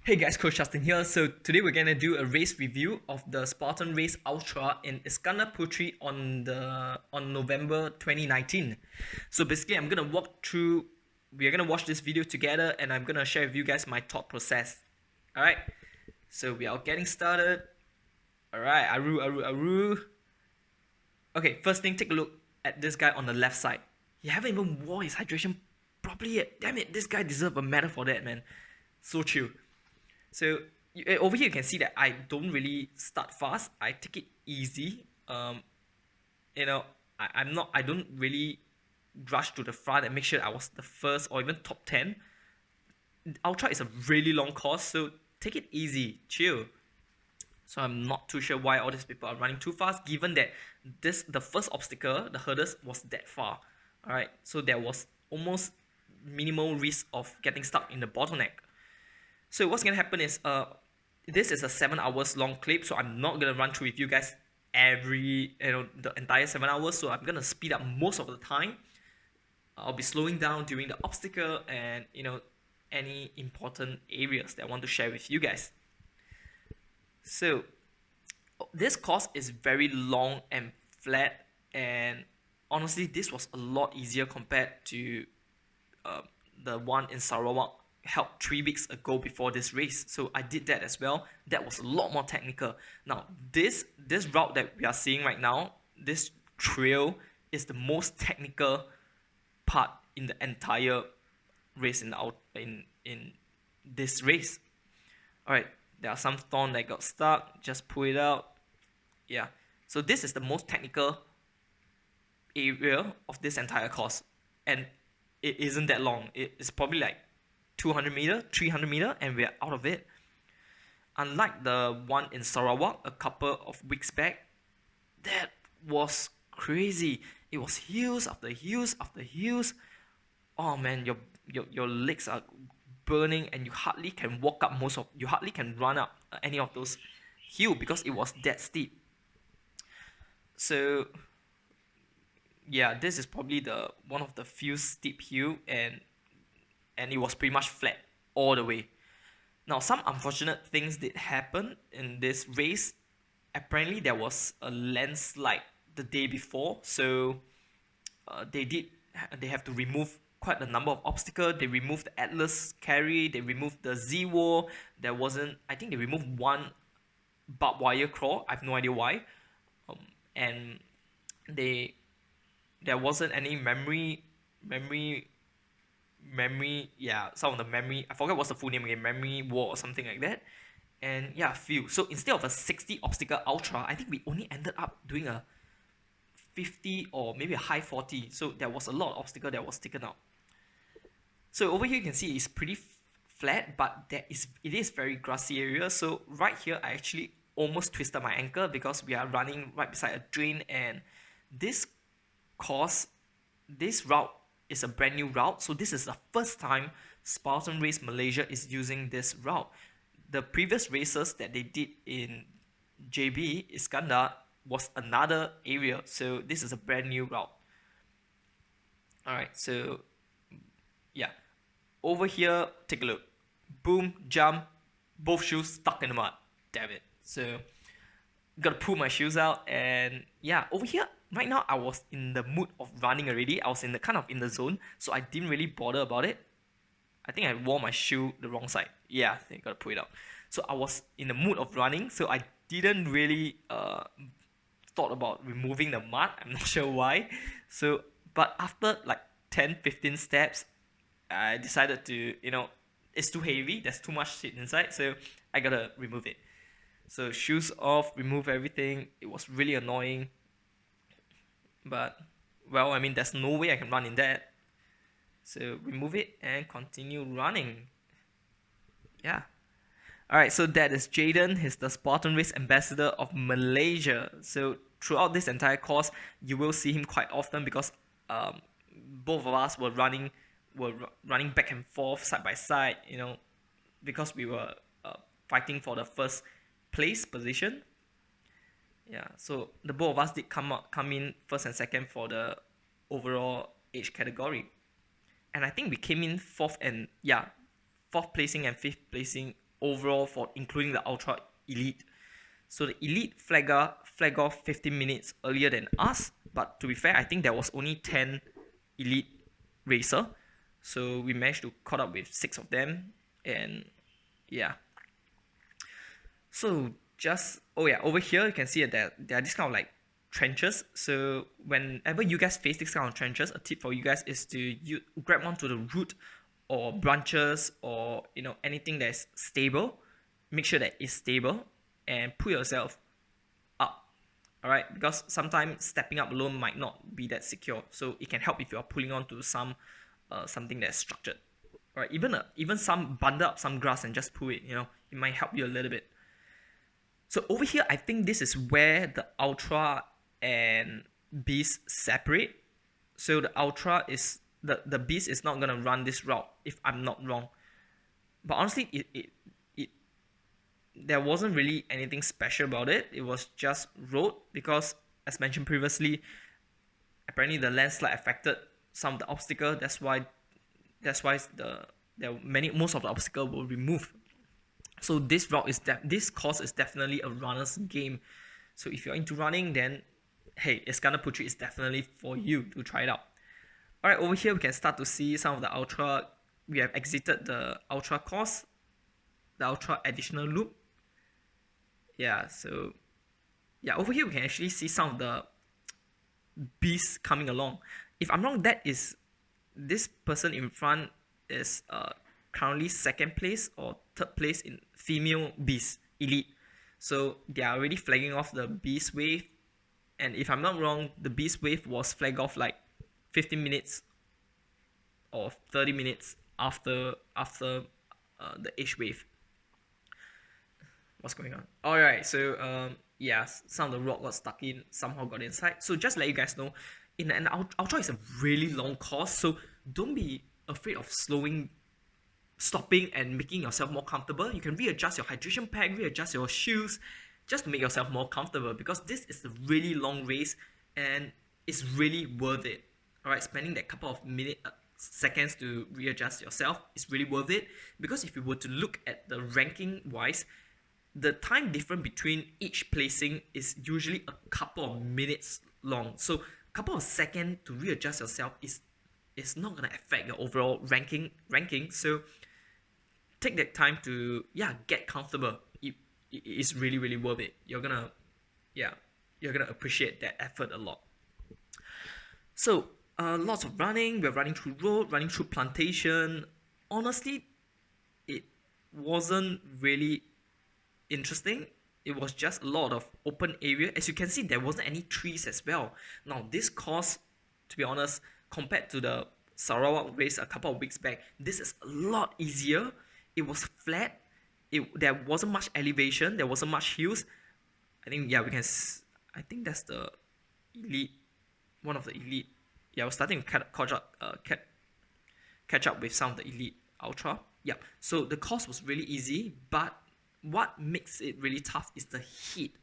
Hey guys, Coach Justin here. So today we're gonna do a race review of the Spartan Race Ultra in Iskandar Puteri on November 2019. So basically, we're gonna watch this video together, and I'm gonna share with you guys my thought process. All right. So we are getting started. All right, Aru. Okay, first thing, take a look at this guy on the left side. He haven't even wore his hydration properly yet. Damn it, this guy deserves a medal for that, man. So chill. So over here you can see that I don't really start fast. I take it easy. You know, I don't really rush to the front and make sure I was the first or even top 10. Ultra is a really long course, so take it easy, chill. So I'm not too sure why all these people are running too fast, given that the first obstacle, the hurdles, was that far. Alright, so there was almost minimal risk of getting stuck in the bottleneck. So what's gonna happen is this is a 7 hours long clip, so I'm not gonna run through with you guys the entire 7 hours. So I'm gonna speed up most of the time. I'll be slowing down during the obstacle and any important areas that I want to share with you guys. So this course is very long and flat, and honestly this was a lot easier compared to the one in Sarawak held 3 weeks ago before this race. So I did that as well. That was a lot more technical. Now this route that we are seeing right now, this trail, is the most technical part in the entire race in this race. Alright, there are some thorn that got stuck, just pull it out. Yeah, so this is the most technical area of this entire course, and it isn't that long. It's probably like 200 meter, 300 meter, and we're out of it. Unlike the one in Sarawak a couple of weeks back, that was crazy. It was hills after hills after hills. Oh man, your legs are burning, and you hardly can run up any of those hills because it was that steep. So yeah, this is probably the one of the few steep hill, and it was pretty much flat all the way. Now, some unfortunate things did happen in this race. Apparently there was a landslide the day before, so they have to remove quite a number of obstacles. They removed the Atlas carry, they removed the Z-War. I think they removed one barbed wire crawl. I have no idea why. And there wasn't any memory, yeah, some of the memory, I forgot what's the full name again, memory wall or something like that. And yeah, few. So instead of a 60 obstacle ultra, I think we only ended up doing a 50 or maybe a high 40. So there was a lot of obstacle that was taken out. So over here you can see it's pretty flat, but it is very grassy area. So right here I actually almost twisted my ankle because we are running right beside a drain, and this route is a brand new route. So this is the first time Spartan Race Malaysia is using this route. The previous races that they did in JB Iskandar was another area, so this is a brand new route. Alright, so yeah, over here, take a look. Boom, jump, both shoes stuck in the mud. Damn it. So gotta pull my shoes out, and yeah, over here right now I was in the mood of running already. I was in the zone, so I didn't really bother about it. I think I wore my shoe the wrong side. Yeah, I think I gotta pull it out. So I was in the mood of running, so I didn't really thought about removing the mud. I'm not sure why. So but after like 10-15 steps, I decided to, it's too heavy, there's too much shit inside, so I gotta remove it. So shoes off, remove everything. It was really annoying, but well, I mean, there's no way I can run in that. So remove it and continue running. Yeah. Alright, so that is Jaden. He's the Spartan Race Ambassador of Malaysia. So throughout this entire course, you will see him quite often because both of us were running back and forth side by side, because we were fighting for the first place position. Yeah, so the both of us did come in first and second for the overall age category, and I think we came in fourth placing and fifth placing overall for including the Ultra Elite. So the Elite flag off 15 minutes earlier than us, but to be fair, I think there was only 10 Elite racer, so we managed to caught up with 6 of them, and yeah. So just over here you can see that there are this kind of like trenches. So whenever you guys face this kind of trenches, a tip for you guys is to grab onto the root or branches or anything that's stable. Make sure that it's stable and pull yourself up. All right, because sometimes stepping up alone might not be that secure. So it can help if you are pulling onto something that's structured. All right, even some bundle up some grass and just pull it. It might help you a little bit. So over here, I think this is where the Ultra and Beast separate. So the Ultra is the Beast is not gonna run this route if I'm not wrong. But honestly, there wasn't really anything special about it. It was just road because, as mentioned previously, apparently the landslide affected some of the obstacle. That's why most of the obstacle were removed. So this course is definitely a runner's game. So if you're into running, then hey, Iskandar Puteri is definitely for you to try it out. Alright, over here we can start to see some of the Ultra. We have exited the Ultra course, the Ultra additional loop. Yeah, so yeah, over here we can actually see some of the beasts coming along. If I'm wrong, that is this person in front is currently second place or third place in female beast elite. So they are already flagging off the beast wave, and if I'm not wrong, the beast wave was flagged off like 15 minutes or 30 minutes after the H wave. What's going on? Alright, so yeah, some of the rock got stuck in, somehow got inside. So just let you guys know, in an Ultra is a really long course, so don't be afraid of stopping and making yourself more comfortable. You can readjust your hydration pack, readjust your shoes, just to make yourself more comfortable, because this is a really long race and it's really worth it. Alright, spending that couple of seconds to readjust yourself is really worth it, because if you were to look at the ranking wise, the time difference between each placing is usually a couple of minutes long. So a couple of seconds to readjust yourself is not gonna affect your overall ranking. So take that time to get comfortable. It is really, really worth it. You're gonna appreciate that effort a lot. So lots of running. We're running through road, running through plantation. Honestly, it wasn't really interesting. It was just a lot of open area. As you can see, there wasn't any trees as well. Now this course, to be honest, compared to the Sarawak race a couple of weeks back, this is a lot easier. It was flat. There wasn't much elevation. There wasn't much hills. I think I think that's the elite, one of the elite. Yeah, I was starting to catch up with some of the elite Ultra. Yeah, so the course was really easy, but what makes it really tough is the heat.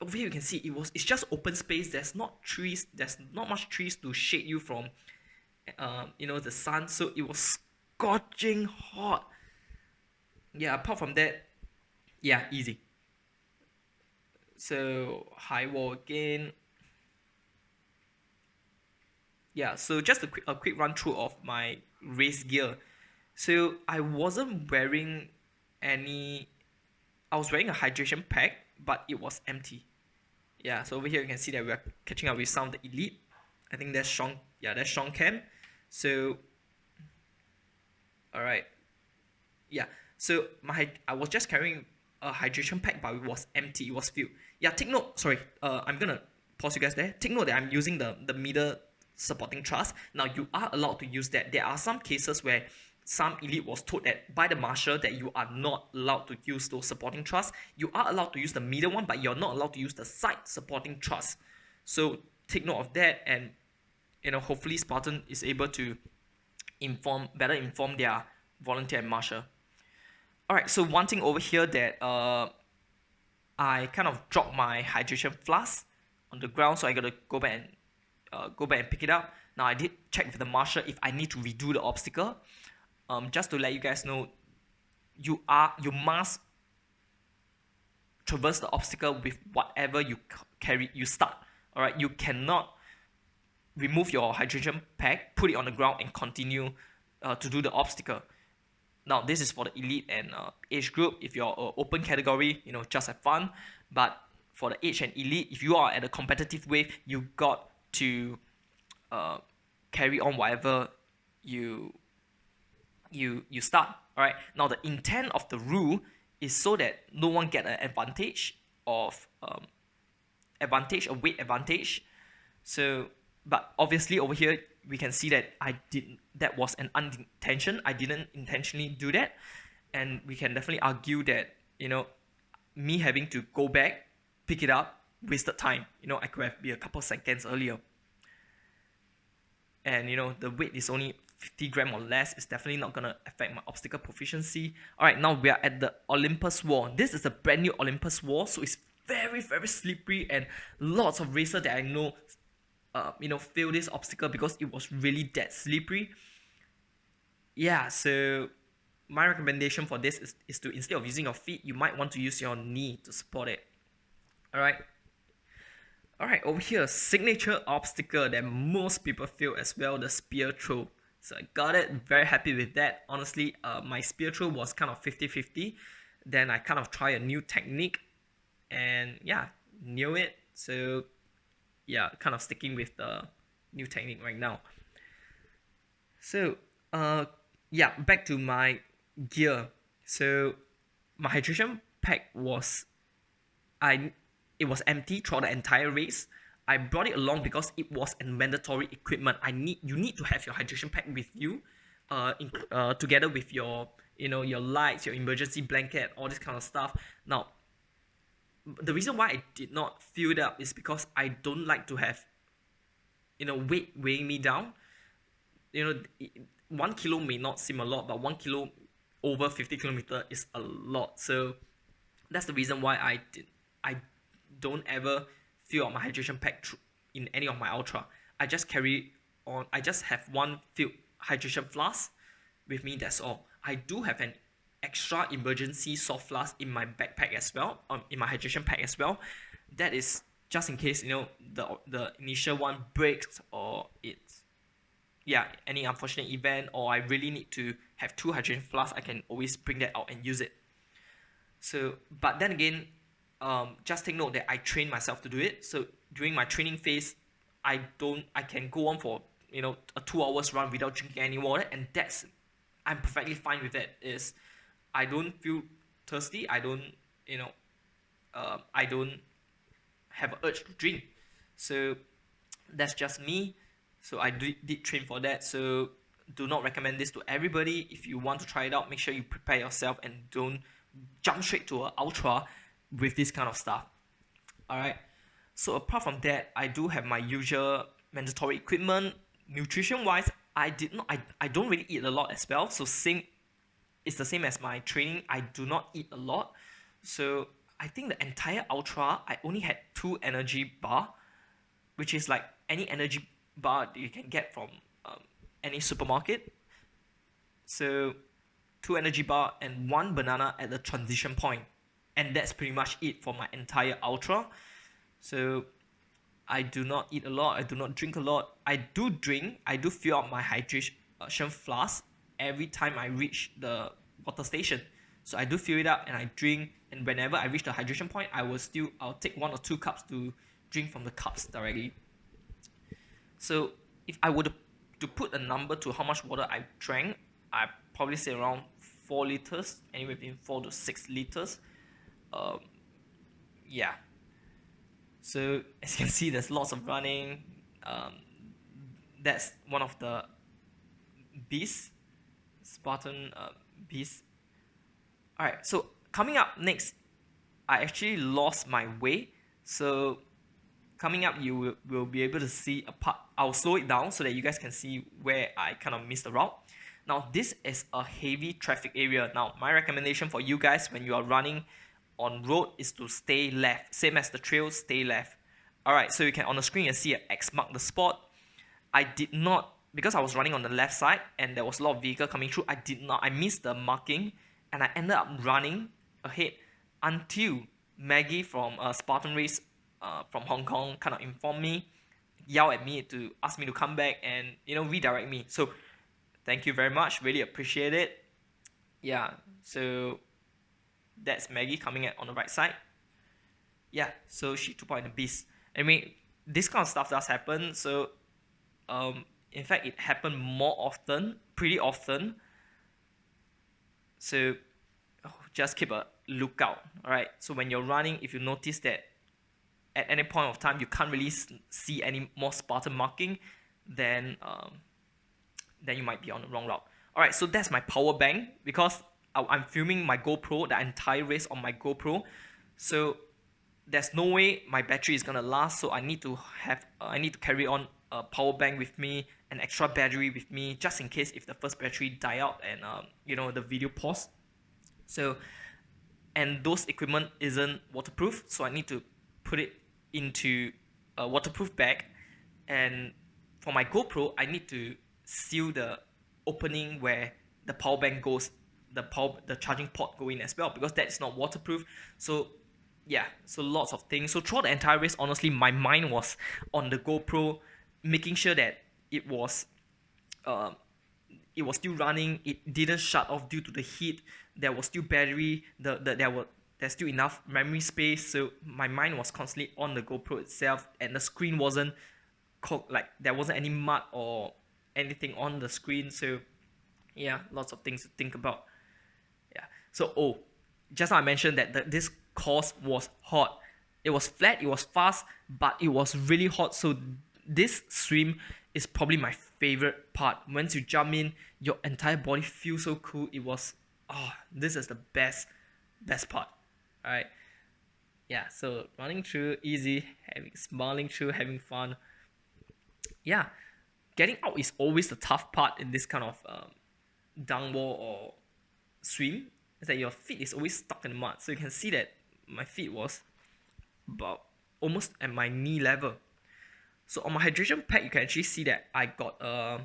Over here you can see it's just open space. There's not trees. There's not much trees to shade you from the sun. So it was scorching hot. Yeah, apart from that, yeah, easy. So high wall again. Yeah, so just a quick run through of my race gear. So I wasn't wearing I was wearing a hydration pack, but it was empty. Yeah, so over here you can see that we're catching up with some of the elite. I think that's Sean. Yeah, that's Sean Cam. So alright. Yeah, so I was just carrying a hydration pack, but it was empty. It was filled. Yeah, take note. Sorry, I'm gonna pause you guys there. Take note that I'm using the middle supporting truss. Now you are allowed to use that. There are some cases where some elite was told that by the marshal that you are not allowed to use those supporting truss. You are allowed to use the middle one, but you're not allowed to use the side supporting truss. So take note of that, and hopefully Spartan is able to better inform their volunteer and marshal. Alright, so one thing over here that I kind of dropped my hydration flask on the ground, so I gotta go back and pick it up. Now I did check with the marshal if I need to redo the obstacle. Just to let you guys know, you must traverse the obstacle with whatever you start. All right, you cannot remove your hydration pack, put it on the ground, and continue to do the obstacle. Now, this is for the elite and age group. If you're open category, just have fun. But for the age and elite, if you are at a competitive wave, you got to carry on whatever you start. All right. Now, the intent of the rule is so that no one get an advantage of a weight advantage. So, but obviously over here we can see that that was an unintention. I didn't intentionally do that, and we can definitely argue that me having to go back, pick it up, wasted time. I could have been a couple seconds earlier, and the weight is only 50 gram or less. It's definitely not gonna affect my obstacle proficiency. All right, now we are at the Olympus wall. This is a brand new Olympus wall, so it's very, very slippery, and lots of racers that I know fail this obstacle because it was really that slippery. Yeah, so my recommendation for this is to, instead of using your feet, you might want to use your knee to support it. Alright, over here, signature obstacle that most people fail as well, the spear throw. So I got it, very happy with that. Honestly, my spear throw was kind of 50-50. Then I kind of try a new technique, and yeah, knew it. So yeah, kind of sticking with the new technique right now. So yeah, back to my gear. So my hydration pack was it was empty throughout the entire race. I brought it along because it was a mandatory equipment. You need to have your hydration pack with you, together with your your lights, your emergency blanket, all this kind of stuff. Now, the reason why I did not fill it up is because I don't like to have weight weighing me down. 1 kilo may not seem a lot, but 1 kilo over 50 kilometer is a lot. So that's the reason why I don't ever fill up my hydration pack in any of my Ultra. I just have one filled hydration flask with me, that's all. I do have an extra emergency soft flask in my backpack as well, in my hydration pack as well. That is just in case the initial one breaks, or it's any unfortunate event, or I really need to have 2 hydration flasks. I can always bring that out and use it. So, but then again, just take note that I train myself to do it. So during my training phase, I can go on for a 2 hours run without drinking any water, and I'm perfectly fine with that. I don't feel thirsty. I don't have an urge to drink. So that's just me. So I did train for that. So do not recommend this to everybody. If you want to try it out, make sure you prepare yourself and don't jump straight to an Ultra with this kind of stuff. Alright, so apart from that, I do have my usual mandatory equipment. Nutrition wise, I don't really eat a lot as well. So it's the same as my training. I do not eat a lot. So I think the entire Ultra, I only had 2 energy bar, which is like any energy bar that you can get from any supermarket. So 2 energy bar and 1 banana at the transition point, and that's pretty much it for my entire Ultra. So I do not eat a lot, I do not drink a lot. I do fill up my hydration flask every time I reach the water station. So I do fill it up and I drink, and whenever I reach the hydration point, I'll take 1 or 2 cups to drink from the cups directly. So if I were to put a number to how much water I drank, I'd probably say around 4 liters, anywhere between 4 to 6 liters. Yeah. So as you can see, there's lots of running. That's one of the beasts, Spartan beasts. Alright, so coming up next, I actually lost my way. So coming up, you will be able to see a part. I'll slow it down so that you guys can see where I kind of missed the route. Now, this is a heavy traffic area. Now, my recommendation for you guys when you are running on road is to stay left. Same as the trail, stay left. Alright, so you can, on the screen, you see an X mark the spot. I did not, because I was running on the left side and there was a lot of vehicle coming through, I missed the marking, and I ended up running ahead until Maggie from Spartan Race from Hong Kong kind of informed me, yell at me to ask me to come back and redirect me. So thank you very much, really appreciate it. Yeah, so that's Maggie coming at on the right side. Yeah, so she 2.0 the beast. I mean, this kind of stuff does happen. So in fact, it happened more often, pretty often. So just keep a lookout. All right, so when you're running, if you notice that at any point of time you can't really see any more Spartan marking, then you might be on the wrong route. All right, so that's my power bank, because I'm filming my GoPro, the entire race on my GoPro. So there's no way my battery is gonna last, so I need to carry on a power bank with me, an extra battery with me, just in case if the first battery die out and the video pause. So, and those equipment isn't waterproof, so I need to put it into a waterproof bag. And for my GoPro, I need to seal the opening where the power bank goes, the charging port go in as well, because that's not waterproof. So yeah, so lots of things. So throughout the entire race, honestly, my mind was on the GoPro, making sure that it was still running. It didn't shut off due to the heat. There was still battery. There's still enough memory space. So my mind was constantly on the GoPro itself, and the screen wasn't like there wasn't any mud or anything on the screen. So yeah, lots of things to think about. Yeah. So just now I mentioned that this course was hot. It was flat, it was fast, but it was really hot. So this swim is probably my favorite part. Once you jump in, your entire body feels so cool. It was this is the best part. All right. Yeah, so running through easy, smiling through, having fun. Yeah, getting out is always the tough part in this kind of downward or swim. Is that your feet is always stuck in the mud. So you can see that my feet was about almost at my knee level. So on my hydration pack, you can actually see that I got a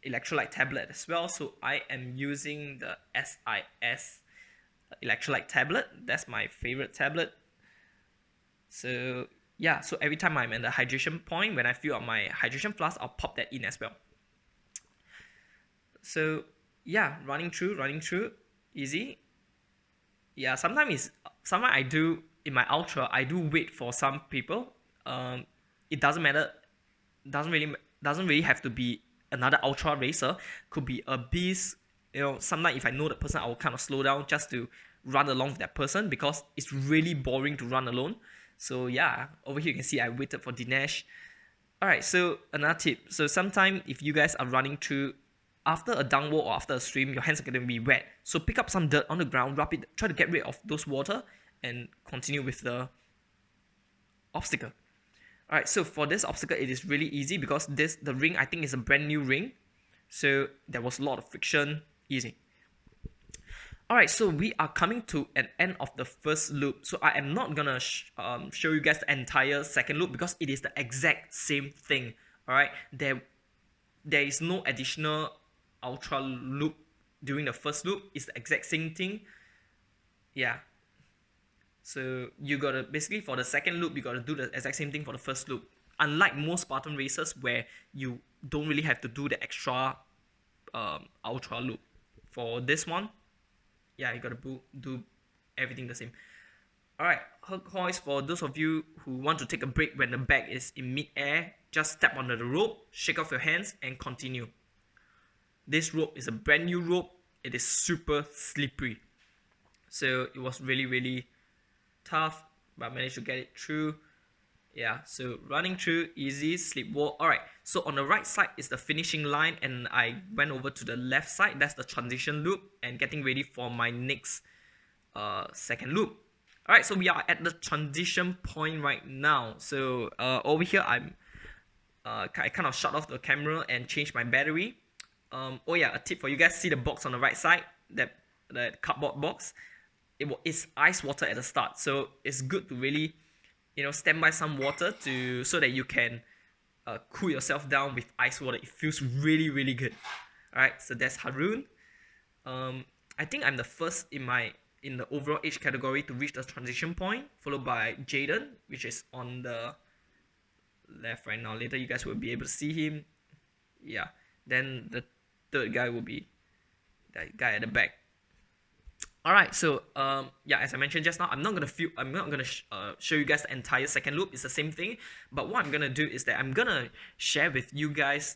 electrolyte tablet as well. So I am using the SIS electrolyte tablet. That's my favorite tablet. So yeah, so every time I'm at the hydration point, when I fill up my hydration flask, I'll pop that in as well. So yeah, running through, easy. Yeah, sometimes I do in my Ultra, I do wait for some people. It doesn't matter, doesn't really have to be another Ultra racer. Could be a beast. Sometimes if I know the person, I will kind of slow down just to run along with that person, because it's really boring to run alone. So yeah, over here you can see I waited for Dinesh. Alright, so another tip. So sometimes if you guys are running through after a downward or after a swim, your hands are going to be wet. So pick up some dirt on the ground, rub it, try to get rid of those water, and continue with the obstacle. Alright, so for this obstacle, it is really easy because the ring, I think, is a brand new ring. So there was a lot of friction, easy. Alright, so we are coming to an end of the first loop. So I am not gonna show you guys the entire second loop because it is the exact same thing. Alright, there is no additional Ultra loop during the first loop. It's the exact same thing. Yeah. So you gotta, basically for the second loop, you gotta do the exact same thing for the first loop. Unlike most Spartan races where you don't really have to do the extra Ultra loop. For this one, yeah, you gotta do everything the same. Alright, hook hoist, for those of you who want to take a break when the bag is in mid-air, just step onto the rope, shake off your hands, and continue. This rope is a brand new rope. It is super slippery. So it was really, really tough, but I managed to get it through. Yeah, so running through, easy, slip walk. Alright, so on the right side is the finishing line, and I went over to the left side. That's the transition loop, and getting ready for my next second loop. Alright, so we are at the transition point right now. So over here, I kind of shut off the camera and changed my battery. Oh yeah, a tip for you guys, see the box on the right side, that cardboard box. It's ice water at the start, so it's good to really stand by some water so that you can cool yourself down with ice water. It feels really, really good. Alright, so that's Haroon. I think I'm the first in the overall age category to reach the transition point, followed by Jaden, which is on the left right now. Later you guys will be able to see him. Yeah. Then the third guy will be that guy at the back. All right, so yeah, as I mentioned just now, I'm not gonna show you guys the entire second loop. It's the same thing, but what I'm gonna do is that I'm gonna share with you guys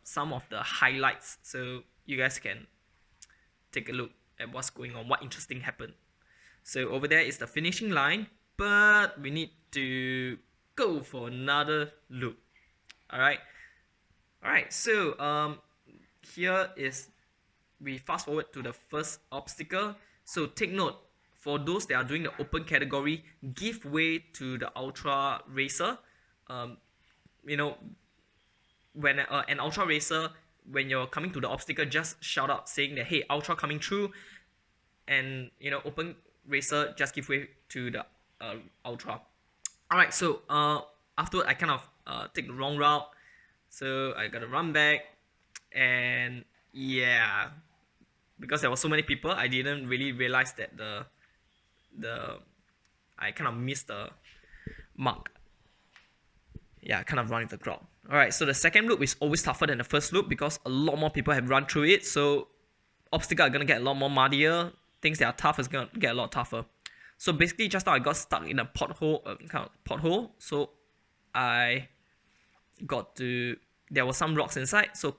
some of the highlights, so you guys can take a look at what's going on, what interesting happened. So over there is the finishing line, but we need to go for another loop. All right. So here is, we fast forward to the first obstacle. So take note, for those that are doing the open category, give way to the Ultra racer. You know, when an Ultra racer, when you're coming to the obstacle, just shout out saying that, hey, Ultra coming through, and you know, open racer, just give way to the Ultra. All right, so afterward I kind of take the wrong route, so I gotta run back, and yeah, because there were so many people, I didn't really realize that I kind of missed the mark. Yeah, I kind of run into the crowd. Alright, so the second loop is always tougher than the first loop because a lot more people have run through it, so obstacles are gonna get a lot more muddier. Things that are tough is gonna get a lot tougher. So basically just now I got stuck in a pothole, so I got to, there were some rocks inside, so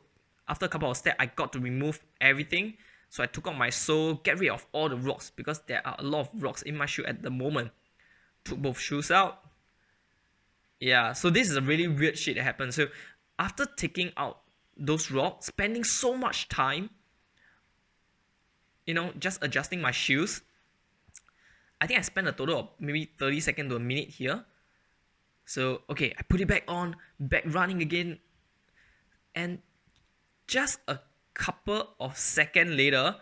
after a couple of steps I got to remove everything. So I took out my sole, get rid of all the rocks because there are a lot of rocks in my shoe at the moment. Took both shoes out. Yeah, so this is a really weird shit that happened. So after taking out those rocks, spending so much time, you know, just adjusting my shoes, I think I spent a total of maybe 30 seconds to a minute here. So, okay, I put it back on, back running again, and just a couple of seconds later,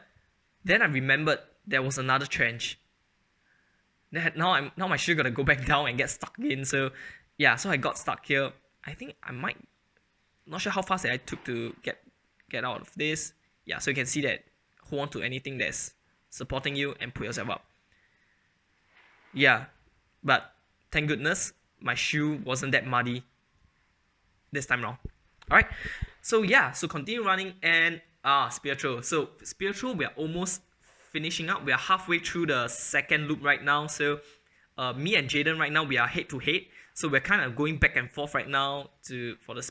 then I remembered there was another trench. Now my shoe gotta go back down and get stuck in. So yeah, so I got stuck here. I think I might, not sure how fast I took to get out of this. Yeah, so you can see that hold on to anything that's supporting you and put yourself up. Yeah, but thank goodness my shoe wasn't that muddy this time around. Alright, so yeah, so continue running, and spear throw. So spear throw, we are almost finishing up. We are halfway through the second loop right now. So me and Jaden right now, we are head to head. So we're kind of going back and forth right now throughout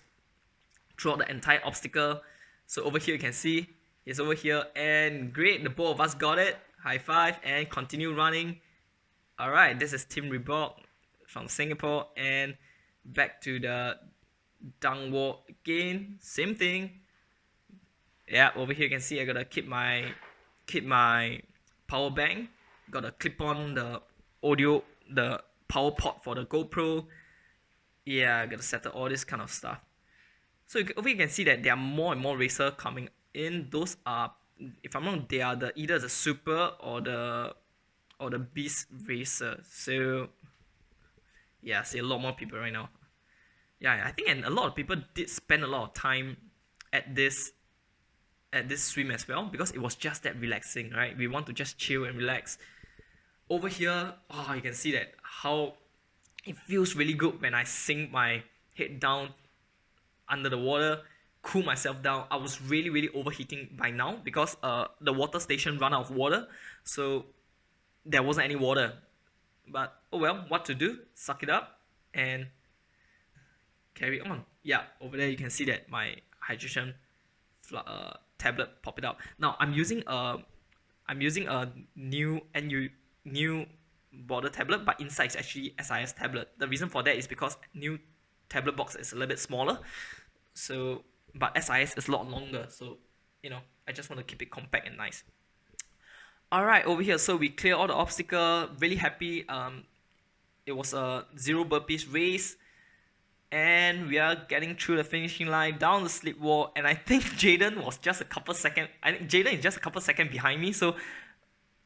the entire obstacle. So over here you can see he's over here, and great, the both of us got it. High five and continue running. Alright, this is Team Reebok from Singapore, and back to the down walk again, same thing. Yeah, over here you can see I gotta keep my power bank, gotta clip on the audio, the power port for the GoPro. Yeah, I gotta settle all this kind of stuff. So over here you can see that there are more and more racers coming in. Those are, if I'm wrong, they are either the super or the beast racer. So yeah, I see a lot more people right now. Yeah, I think, and a lot of people did spend a lot of time at this swim as well, because it was just that relaxing, right? We want to just chill and relax. Over here, oh, you can see that how it feels really good when I sink my head down under the water, cool myself down. I was really overheating by now because the water station ran out of water, so there wasn't any water. But oh well, what to do? Suck it up and carry on. Yeah, over there you can see that my hydration tablet pop it up. Now I'm using a new NUUU border tablet, but inside is actually SIS tablet. The reason for that is because new tablet box is a little bit smaller, so but SIS is a lot longer, so you know, I just want to keep it compact and nice. Alright, over here, so we clear all the obstacle, really happy. It was a 0 burpees race, and we are getting through the finishing line, down the slip wall, and I think Jaden was just a couple seconds, behind me, so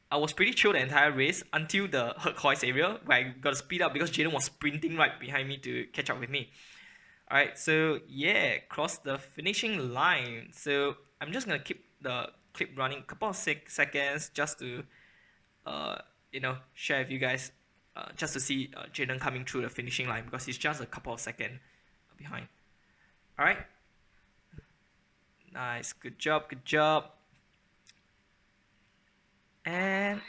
I was pretty chill the entire race until the turquoise area where I got to speed up because Jaden was sprinting right behind me to catch up with me. Alright, so yeah, cross the finishing line. So I'm just gonna keep the clip running a couple of seconds just to share with you guys, just to see Jaden coming through the finishing line, because he's just a couple of seconds behind. All right, nice, good job, and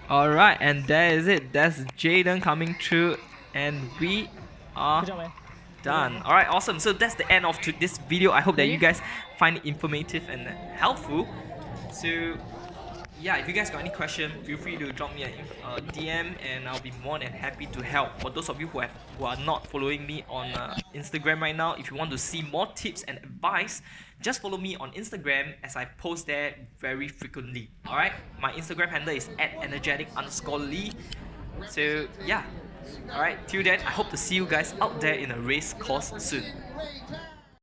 all right, and there is it. That's Jaden coming through, and we are done. All right, awesome. So that's the end of this video. I hope that you guys find it informative and helpful. So yeah, if you guys got any question, feel free to drop me a DM, and I'll be more than happy to help. For those of you who are not following me on Instagram right now, if you want to see more tips and advice, just follow me on Instagram, as I post there very frequently. Alright, my Instagram handle is @energetic_lee. So yeah, alright, till then, I hope to see you guys out there in a race course soon.